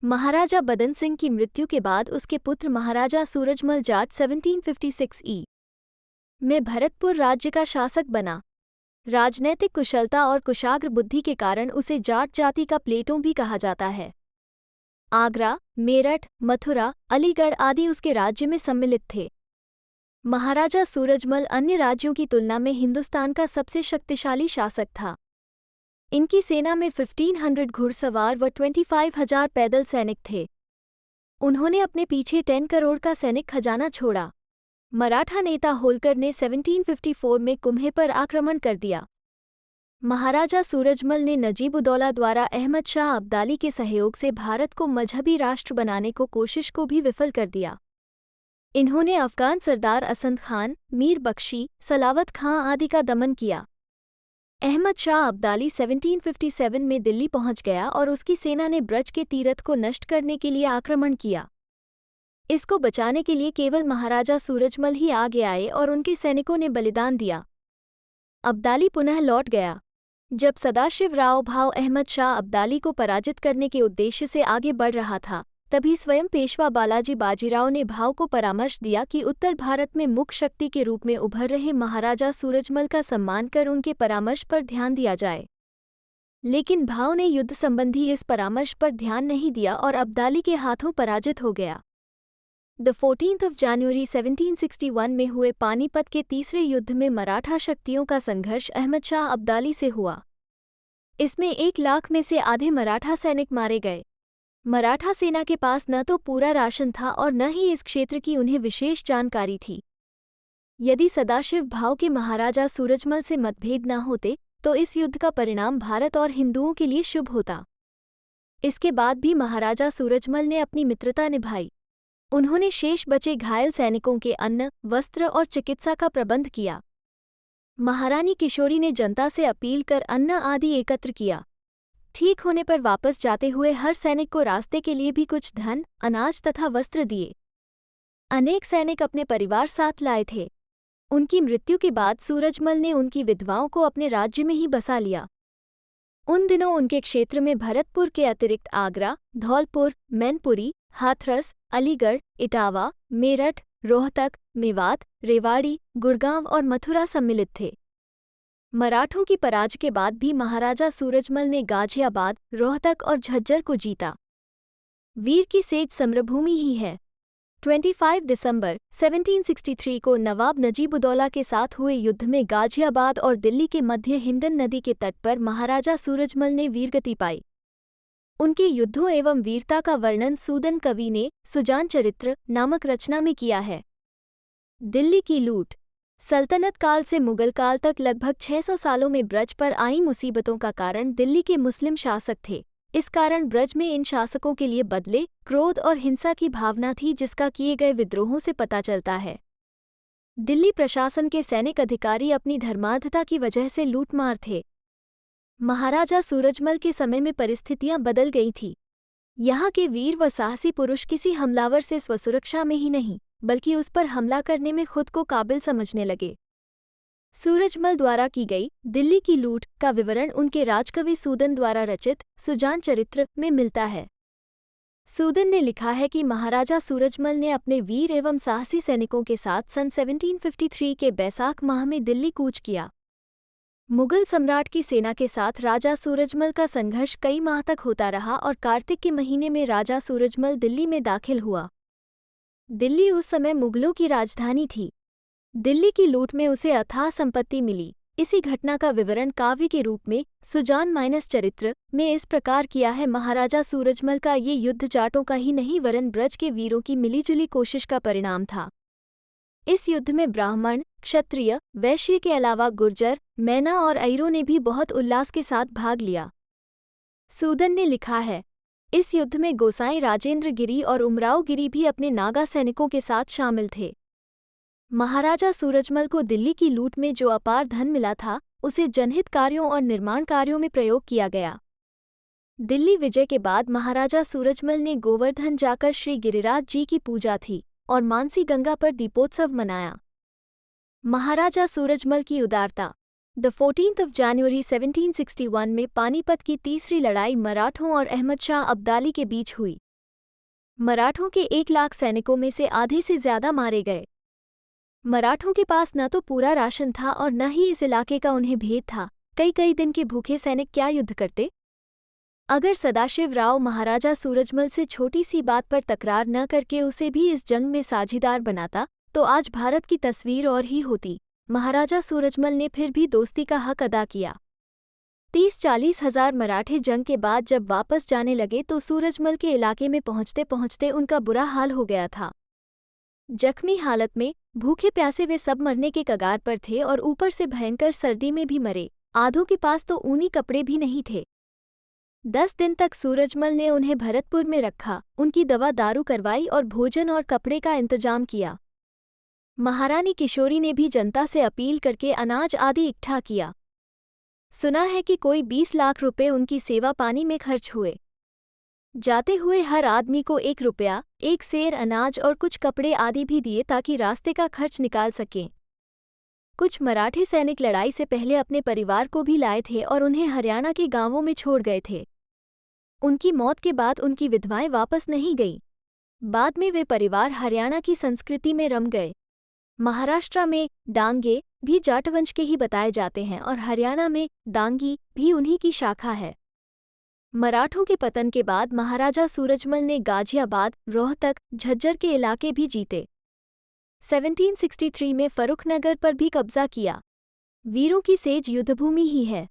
महाराजा बदन सिंह की मृत्यु के बाद उसके पुत्र महाराजा सूरजमल जाट 1756 ई में भरतपुर राज्य का शासक बना। राजनैतिक कुशलता और कुशाग्र बुद्धि के कारण उसे जाट जाति का प्लेटो भी कहा जाता है। आगरा, मेरठ, मथुरा, अलीगढ़ आदि उसके राज्य में सम्मिलित थे। महाराजा सूरजमल अन्य राज्यों की तुलना में हिंदुस्तान का सबसे शक्तिशाली शासक था। इनकी सेना में 1500 घुड़सवार व 25,000 पैदल सैनिक थे। उन्होंने अपने पीछे 10 करोड़ का सैनिक खजाना छोड़ा। मराठा नेता होलकर ने 1754 में कुम्हे पर आक्रमण कर दिया। महाराजा सूरजमल ने नजीब-उद-दौला द्वारा अहमद शाह अब्दाली के सहयोग से भारत को मजहबी राष्ट्र बनाने को कोशिश को भी विफल कर दिया। इन्होंने अफगान सरदार असद खान, मीर बख्शी, सलावत खां आदि का दमन किया। अहमद शाह अब्दाली 1757 में दिल्ली पहुंच गया और उसकी सेना ने ब्रज के तीरथ को नष्ट करने के लिए आक्रमण किया। इसको बचाने के लिए केवल महाराजा सूरजमल ही आगे आए और उनके सैनिकों ने बलिदान दिया। अब्दाली पुनः लौट गया। जब सदाशिव राव भाऊ अहमद शाह अब्दाली को पराजित करने के उद्देश्य से आगे बढ़ रहा था, तभी स्वयं पेशवा बालाजी बाजीराव ने भाऊ को परामर्श दिया कि उत्तर भारत में मुख्य शक्ति के रूप में उभर रहे महाराजा सूरजमल का सम्मान कर उनके परामर्श पर ध्यान दिया जाए। लेकिन भाऊ ने युद्ध संबंधी इस परामर्श पर ध्यान नहीं दिया और अब्दाली के हाथों पराजित हो गया। 14 जनवरी 1761 में हुए पानीपत के तीसरे युद्ध में मराठा शक्तियों का संघर्ष अहमद शाह अब्दाली से हुआ। इसमें 1 लाख में से आधे मराठा सैनिक मारे गए। मराठा सेना के पास न तो पूरा राशन था और न ही इस क्षेत्र की उन्हें विशेष जानकारी थी। यदि सदाशिव भाऊ के महाराजा सूरजमल से मतभेद न होते तो इस युद्ध का परिणाम भारत और हिंदुओं के लिए शुभ होता। इसके बाद भी महाराजा सूरजमल ने अपनी मित्रता निभाई। उन्होंने शेष बचे घायल सैनिकों के अन्न, वस्त्र और चिकित्सा का प्रबंध किया। महारानी किशोरी ने जनता से अपील कर अन्न आदि एकत्र किया। ठीक होने पर वापस जाते हुए हर सैनिक को रास्ते के लिए भी कुछ धन, अनाज तथा वस्त्र दिए। अनेक सैनिक अपने परिवार साथ लाए थे। उनकी मृत्यु के बाद सूरजमल ने उनकी विधवाओं को अपने राज्य में ही बसा लिया। उन दिनों उनके क्षेत्र में भरतपुर के अतिरिक्त आगरा, धौलपुर, मैनपुरी, हाथरस, अलीगढ़, इटावा, मेरठ, रोहतक, मेवात, रेवाड़ी, गुड़गांव और मथुरा सम्मिलित थे। मराठों की पराजय के बाद भी महाराजा सूरजमल ने गाजियाबाद, रोहतक और झज्जर को जीता। वीर की सेज सम्रभूमि ही है। 25 दिसंबर 1763 को नवाब नजीब-उद-दौला के साथ हुए युद्ध में गाजियाबाद और दिल्ली के मध्य हिंडन नदी के तट पर महाराजा सूरजमल ने वीरगति पाई। उनके युद्धों एवं वीरता का वर्णन सूदन कवि ने सुजान चरित्र नामक रचना में किया है। दिल्ली की लूट। सल्तनत काल से मुगल काल तक लगभग 600 सालों में ब्रज पर आई मुसीबतों का कारण दिल्ली के मुस्लिम शासक थे। इस कारण ब्रज में इन शासकों के लिए बदले, क्रोध और हिंसा की भावना थी, जिसका किए गए विद्रोहों से पता चलता है। दिल्ली प्रशासन के सैनिक अधिकारी अपनी धर्मांधता की वजह से लूटमार थे। महाराजा सूरजमल के समय में परिस्थितियां बदल गई थी। यहाँ के वीर व साहसी पुरुष किसी हमलावर से स्वसुरक्षा में ही नहीं, बल्कि उस पर हमला करने में खुद को काबिल समझने लगे। सूरजमल द्वारा की गई दिल्ली की लूट का विवरण उनके राजकवि सूदन द्वारा रचित सुजान चरित्र में मिलता है। सूदन ने लिखा है कि महाराजा सूरजमल ने अपने वीर एवं साहसी सैनिकों के साथ सन 1753 के बैसाख माह में दिल्ली कूच किया। मुगल सम्राट की सेना के साथ राजा सूरजमल का संघर्ष कई माह तक होता रहा और कार्तिक के महीने में राजा सूरजमल दिल्ली में दाखिल हुआ। दिल्ली उस समय मुगलों की राजधानी थी। दिल्ली की लूट में उसे अथाह संपत्ति मिली। इसी घटना का विवरण काव्य के रूप में सुजान चरित्र में इस प्रकार किया है। महाराजा सूरजमल का ये युद्ध जाटों का ही नहीं वरन ब्रज के वीरों की मिलीजुली कोशिश का परिणाम था। इस युद्ध में ब्राह्मण, क्षत्रिय, वैश्य के अलावा गुर्जर, मैना और अइरों ने भी बहुत उल्लास के साथ भाग लिया। सूदन ने लिखा है, इस युद्ध में गोसाई राजेंद्र गिरी और उमराव गिरी भी अपने नागा सैनिकों के साथ शामिल थे। महाराजा सूरजमल को दिल्ली की लूट में जो अपार धन मिला था, उसे जनहित कार्यों और निर्माण कार्यों में प्रयोग किया गया। दिल्ली विजय के बाद महाराजा सूरजमल ने गोवर्धन जाकर श्री गिरिराज जी की पूजा थी और मानसी गंगा पर दीपोत्सव मनाया। महाराजा सूरजमल की उदारता। 14 जनवरी 1761 में पानीपत की तीसरी लड़ाई मराठों और अहमद शाह अब्दाली के बीच हुई। मराठों के 1 लाख सैनिकों में से आधे से ज्यादा मारे गए। मराठों के पास न तो पूरा राशन था और न ही इस इलाके का उन्हें भेद था। कई कई दिन के भूखे सैनिक क्या युद्ध करते? अगर सदाशिवराव महाराजा सूरजमल से छोटी सी बात पर तकरार न करके उसे भी इस जंग में साझीदार बनाता तो आज भारत की तस्वीर और ही होती। महाराजा सूरजमल ने फिर भी दोस्ती का हक अदा किया। 30-40 हजार मराठे जंग के बाद जब वापस जाने लगे तो सूरजमल के इलाके में पहुंचते पहुंचते उनका बुरा हाल हो गया था। जख्मी हालत में, भूखे प्यासे वे सब मरने के कगार पर थे और ऊपर से भयंकर सर्दी में भी मरे। आधों के पास तो ऊनी कपड़े भी नहीं थे। 10 दिन तक सूरजमल ने उन्हें भरतपुर में रखा, उनकी दवा दारू करवाई और भोजन और कपड़े का इंतजाम किया। महारानी किशोरी ने भी जनता से अपील करके अनाज आदि इकट्ठा किया। सुना है कि कोई 20 लाख रुपए उनकी सेवा पानी में खर्च हुए। जाते हुए हर आदमी को 1 रुपया, 1 सेर अनाज और कुछ कपड़े आदि भी दिए ताकि रास्ते का खर्च निकाल सकें। कुछ मराठे सैनिक लड़ाई से पहले अपने परिवार को भी लाए थे और उन्हें हरियाणा के गांवों में छोड़ गए थे। उनकी मौत के बाद उनकी विधवाएं वापस नहीं गईं। बाद में वे परिवार हरियाणा की संस्कृति में रम गए। महाराष्ट्र में डांगे भी जाटवंश के ही बताए जाते हैं और हरियाणा में डांगी भी उन्हीं की शाखा है। मराठों के पतन के बाद महाराजा सूरजमल ने गाजियाबाद, रोहतक, झज्जर के इलाके भी जीते। 1763 में फर्रुखनगर पर भी कब्जा किया। वीरों की सेज युद्धभूमि ही है।